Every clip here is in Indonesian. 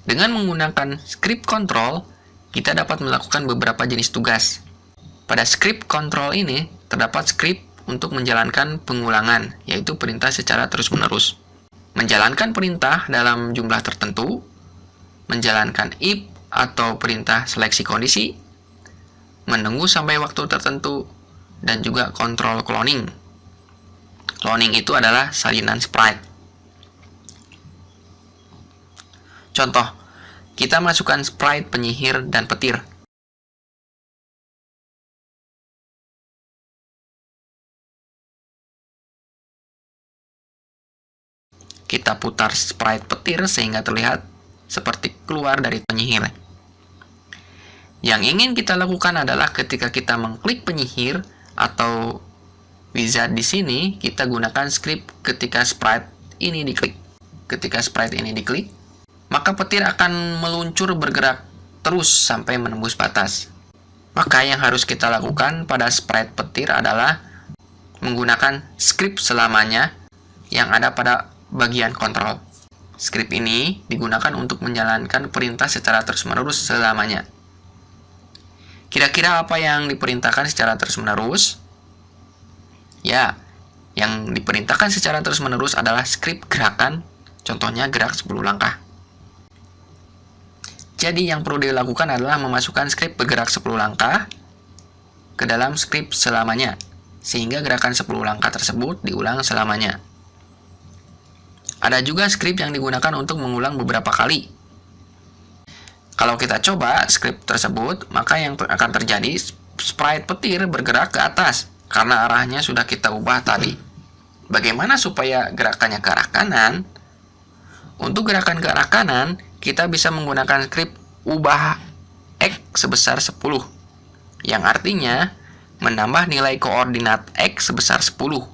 Dengan menggunakan script control, kita dapat melakukan beberapa jenis tugas. Pada script control ini, terdapat script untuk menjalankan pengulangan, yaitu perintah secara terus-menerus. Menjalankan perintah dalam jumlah tertentu, menjalankan if atau perintah seleksi kondisi, menunggu sampai waktu tertentu, dan juga kontrol cloning. Cloning itu adalah salinan sprite. Contoh, kita masukkan sprite penyihir dan petir. Kita putar sprite petir sehingga terlihat seperti keluar dari penyihir. Yang ingin kita lakukan adalah ketika kita mengklik penyihir atau wizard di sini, kita gunakan script ketika sprite ini diklik. Ketika sprite ini diklik, maka petir akan meluncur bergerak terus sampai menembus batas. Maka yang harus kita lakukan pada sprite petir adalah menggunakan script selamanya yang ada pada bagian kontrol. Script ini digunakan untuk menjalankan perintah secara terus-menerus selamanya. Kira-kira apa yang diperintahkan secara terus-menerus? Ya, yang diperintahkan secara terus-menerus adalah script gerakan, contohnya gerak 10 langkah. Jadi yang perlu dilakukan adalah memasukkan script bergerak 10 langkah ke dalam script selamanya, sehingga gerakan 10 langkah tersebut diulang selamanya. Ada juga script yang digunakan untuk mengulang beberapa kali. Kalau kita coba script tersebut, maka yang akan terjadi sprite petir bergerak ke atas karena arahnya sudah kita ubah tadi. Bagaimana supaya gerakannya ke arah kanan? Untuk gerakan ke arah kanan, kita bisa menggunakan script ubah X sebesar 10, yang artinya menambah nilai koordinat X sebesar 10.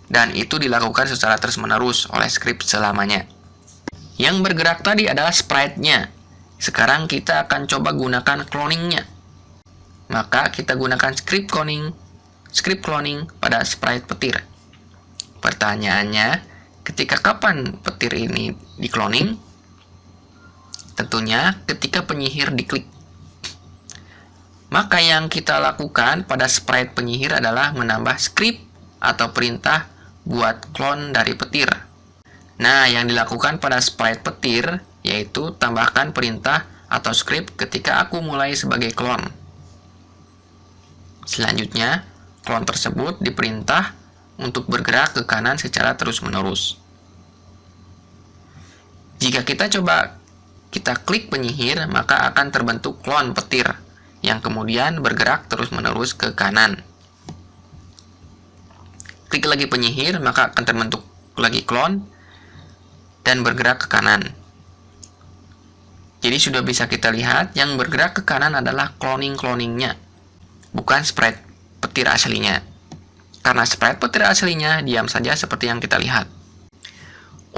Dan itu dilakukan secara terus-menerus oleh script selamanya. Yang bergerak tadi adalah sprite-nya. Sekarang kita akan coba gunakan cloning-nya. Maka kita gunakan script cloning pada sprite petir. Pertanyaannya, ketika kapan petir ini di-cloning? Tentunya ketika penyihir diklik. Maka yang kita lakukan pada sprite penyihir adalah menambah script atau perintah buat clone dari petir. Nah, yang dilakukan pada sprite petir yaitu tambahkan perintah atau script ketika aku mulai sebagai clone. Selanjutnya, clone tersebut diperintah untuk bergerak ke kanan secara terus-menerus. Jika kita klik penyihir, maka akan terbentuk clone petir yang kemudian bergerak terus-menerus ke kanan. Klik lagi penyihir, maka akan terbentuk lagi clone dan bergerak ke kanan. Jadi sudah bisa kita lihat yang bergerak ke kanan adalah cloning-cloningnya, bukan sprite petir aslinya. Karena sprite petir aslinya diam saja seperti yang kita lihat.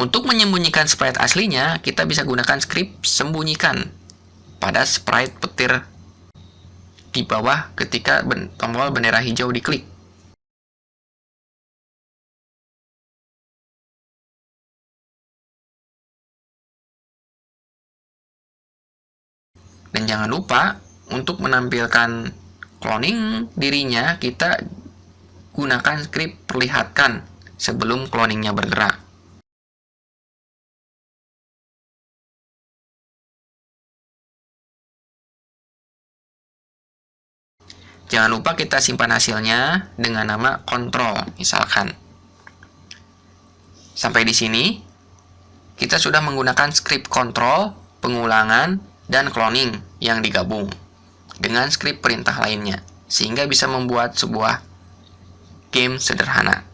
Untuk menyembunyikan sprite aslinya, kita bisa gunakan script sembunyikan pada sprite petir di bawah ketika tombol bendera hijau diklik. Dan jangan lupa, untuk menampilkan cloning dirinya, kita gunakan script perlihatkan sebelum cloningnya bergerak. Jangan lupa kita simpan hasilnya dengan nama kontrol, misalkan. Sampai di sini, kita sudah menggunakan script kontrol, pengulangan, dan cloning yang digabung dengan script perintah lainnya, sehingga bisa membuat sebuah game sederhana.